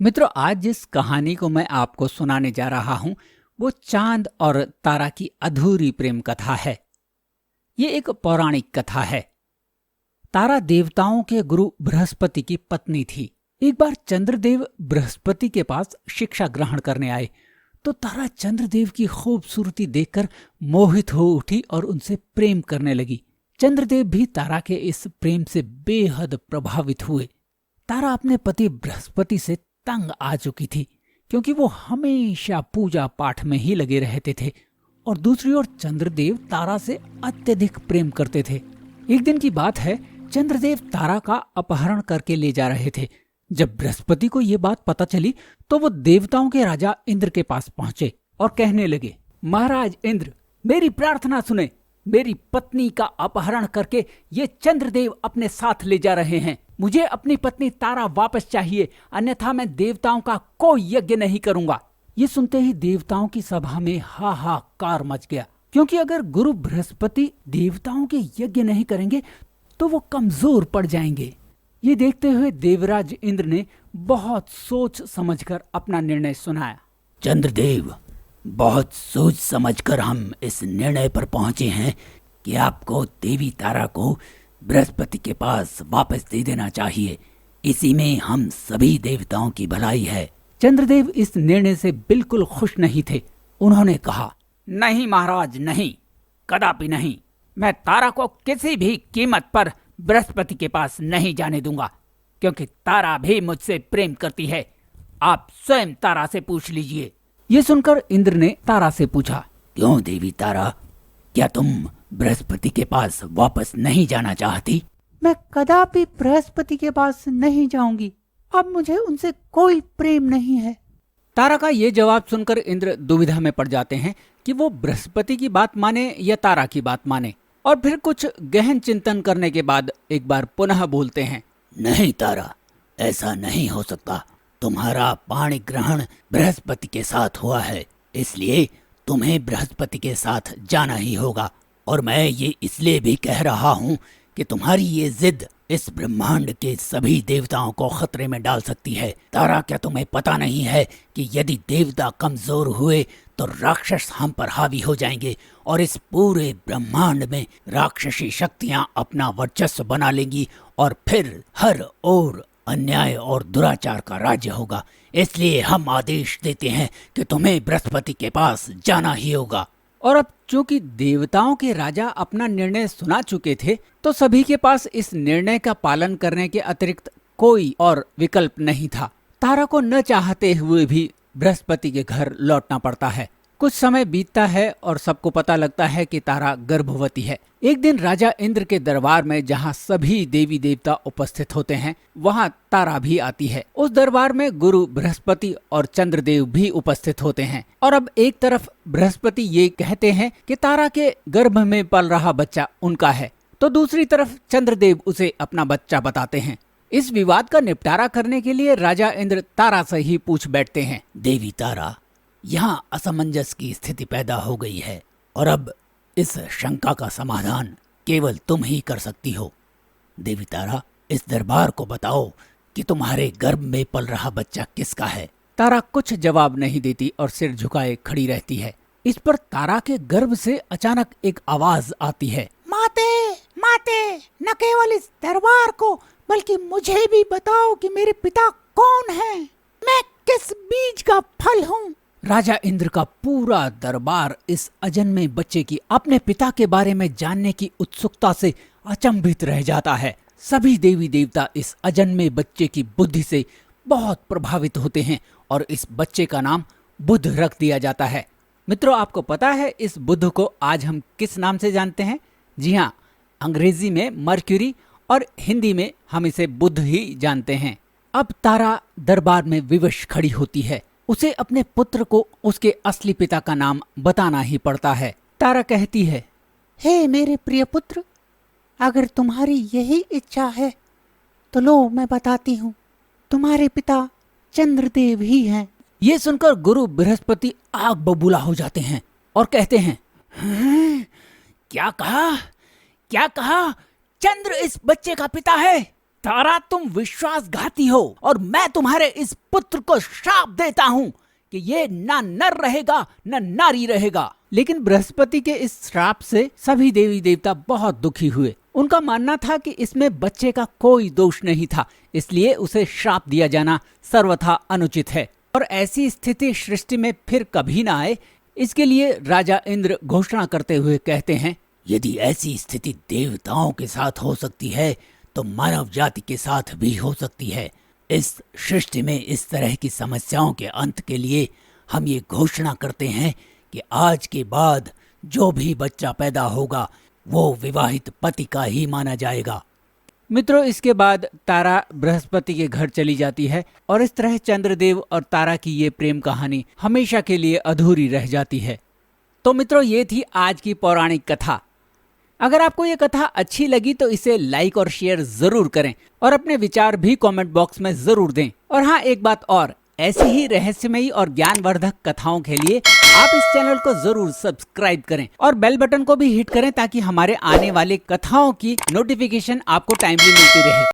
मित्रों, आज जिस कहानी को मैं आपको सुनाने जा रहा हूं वो चांद और तारा की अधूरी प्रेम कथा है। ये एक पौराणिक कथा है। तारा देवताओं के गुरु बृहस्पति की पत्नी थी। एक बार चंद्रदेव बृहस्पति के पास शिक्षा ग्रहण करने आए तो तारा चंद्रदेव की खूबसूरती देखकर मोहित हो उठी और उनसे प्रेम करने लगी। चंद्रदेव भी तारा के इस प्रेम से बेहद प्रभावित हुए। तारा अपने पति बृहस्पति से तंग आ चुकी थी क्योंकि वो हमेशा पूजा पाठ में ही लगे रहते थे और दूसरी ओर चंद्रदेव तारा से अत्यधिक प्रेम करते थे। एक दिन की बात है, चंद्रदेव तारा का अपहरण करके ले जा रहे थे। जब बृहस्पति को ये बात पता चली तो वो देवताओं के राजा इंद्र के पास पहुंचे और कहने लगे, महाराज इंद्र, मेरी प्रार्थना सुने। मेरी पत्नी का अपहरण करके ये चंद्रदेव अपने साथ ले जा रहे हैं। मुझे अपनी पत्नी तारा वापस चाहिए, अन्यथा मैं देवताओं का कोई यज्ञ नहीं करूंगा। ये सुनते ही देवताओं की सभा में हाहाकार मच गया, क्योंकि अगर गुरु बृहस्पति देवताओं के यज्ञ नहीं करेंगे तो वो कमजोर पड़ जाएंगे। ये देखते हुए देवराज इंद्र ने बहुत सोच समझकर अपना निर्णय सुनाया। चंद्रदेव, बहुत सोच समझकर हम इस निर्णय पर पहुंचे हैं कि आपको देवी तारा को बृहस्पति के पास वापस दे देना चाहिए। इसी में हम सभी देवताओं की भलाई है। चंद्रदेव इस निर्णय से बिल्कुल खुश नहीं थे। उन्होंने कहा, नहीं महाराज, नहीं, कदापि नहीं। मैं तारा को किसी भी कीमत पर बृहस्पति के पास नहीं जाने दूंगा, क्योंकि तारा भी मुझसे प्रेम करती है। आप स्वयं तारा से पूछ लीजिए। ये सुनकर इंद्र ने तारा से पूछा, क्यों देवी तारा, क्या तुम बृहस्पति के पास वापस नहीं जाना चाहती? मैं कदापि बृहस्पति के पास नहीं जाऊंगी। अब मुझे उनसे कोई प्रेम नहीं है। तारा का ये जवाब सुनकर इंद्र दुविधा में पड़ जाते हैं कि वो बृहस्पति की बात माने या तारा की बात माने, और फिर कुछ गहन चिंतन करने के बाद एक बार पुनः बोलते हैं, नहीं तारा, ऐसा नहीं हो सकता। तुम्हारा पाणी ग्रहण बृहस्पति के साथ हुआ है, इसलिए तुम्हें बृहस्पति के साथ जाना ही होगा। और मैं ये इसलिए भी कह रहा हूँ कि तुम्हारी ये जिद इस ब्रह्मांड के सभी देवताओं को खतरे में डाल सकती है। तारा, क्या तुम्हें पता नहीं है कि यदि देवता कमजोर हुए तो राक्षस हम पर हावी हो जाएंगे और इस पूरे ब्रह्मांड में राक्षसी शक्तियाँ अपना वर्चस्व बना लेंगी और फिर हर ओर अन्याय और दुराचार का राज्य होगा। इसलिए हम आदेश देते हैं कि तुम्हें बृहस्पति के पास जाना ही होगा। और अब चूंकि देवताओं के राजा अपना निर्णय सुना चुके थे तो सभी के पास इस निर्णय का पालन करने के अतिरिक्त कोई और विकल्प नहीं था। तारा को न चाहते हुए भी बृहस्पति के घर लौटना पड़ता है। कुछ समय बीतता है और सबको पता लगता है कि तारा गर्भवती है। एक दिन राजा इंद्र के दरबार में, जहाँ सभी देवी देवता उपस्थित होते हैं, वहाँ तारा भी आती है। उस दरबार में गुरु बृहस्पति और चंद्रदेव भी उपस्थित होते हैं। और अब एक तरफ बृहस्पति ये कहते हैं कि तारा के गर्भ में पल रहा बच्चा उनका है, तो दूसरी तरफ चंद्रदेव उसे अपना बच्चा बताते हैं। इस विवाद का निपटारा करने के लिए राजा इंद्र तारा से ही पूछ बैठते हैं, देवी तारा, यहाँ असमंजस की स्थिति पैदा हो गई है और अब इस शंका का समाधान केवल तुम ही कर सकती हो। देवी तारा, इस दरबार को बताओ कि तुम्हारे गर्भ में पल रहा बच्चा किसका है। तारा कुछ जवाब नहीं देती और सिर झुकाए खड़ी रहती है। इस पर तारा के गर्भ से अचानक एक आवाज आती है, माते, माते, न केवल इस दरबार को बल्कि मुझे भी बताओ कि मेरे पिता कौन है, मैं किस बीज का फल हूँ। राजा इंद्र का पूरा दरबार इस अजन्मे बच्चे की अपने पिता के बारे में जानने की उत्सुकता से अचंभित रह जाता है। सभी देवी देवता इस अजन्मे बच्चे की बुद्धि से बहुत प्रभावित होते हैं और इस बच्चे का नाम बुध रख दिया जाता है। मित्रों, आपको पता है इस बुध को आज हम किस नाम से जानते हैं? जी हाँ, अंग्रेजी में मर्क्यूरी और हिंदी में हम इसे बुध ही जानते हैं। अब तारा दरबार में विवश खड़ी होती है। उसे अपने पुत्र को उसके असली पिता का नाम बताना ही पड़ता है। तारा कहती है, हे मेरे प्रिय पुत्र, अगर तुम्हारी यही इच्छा है तो लो मैं बताती हूँ, तुम्हारे पिता चंद्रदेव ही हैं। ये सुनकर गुरु बृहस्पति आग बबूला हो जाते हैं और कहते हैं, क्या कहा? क्या कहा? चंद्र इस बच्चे का पिता है? तारा, तुम विश्वासघाती हो और मैं तुम्हारे इस पुत्र को श्राप देता हूँ कि ये ना नर रहेगा न नारी रहेगा। लेकिन बृहस्पति के इस श्राप से सभी देवी देवता बहुत दुखी हुए। उनका मानना था कि इसमें बच्चे का कोई दोष नहीं था, इसलिए उसे श्राप दिया जाना सर्वथा अनुचित है और ऐसी स्थिति सृष्टि में फिर कभी ना आए। इसके लिए राजा इंद्र घोषणा करते हुए कहते हैं, यदि ऐसी स्थिति देवताओं के साथ हो सकती है तो मानव जाति के साथ भी हो सकती है। इस सृष्टि में इस तरह की समस्याओं के अंत के लिए हम ये घोषणा करते हैं कि आज के बाद जो भी बच्चा पैदा होगा वो विवाहित पति का ही माना जाएगा। मित्रों, इसके बाद तारा बृहस्पति के घर चली जाती है और इस तरह चंद्रदेव और तारा की ये प्रेम कहानी हमेशा के लिए अधूरी रह जाती है। तो मित्रों, ये थी आज की पौराणिक कथा। अगर आपको ये कथा अच्छी लगी तो इसे लाइक और शेयर जरूर करें और अपने विचार भी कमेंट बॉक्स में जरूर दें। और हाँ, एक बात और, ऐसी ही रहस्यमयी और ज्ञानवर्धक कथाओं के लिए आप इस चैनल को जरूर सब्सक्राइब करें और बेल बटन को भी हिट करें ताकि हमारे आने वाले कथाओं की नोटिफिकेशन आपको टाइमली मिलती रहे।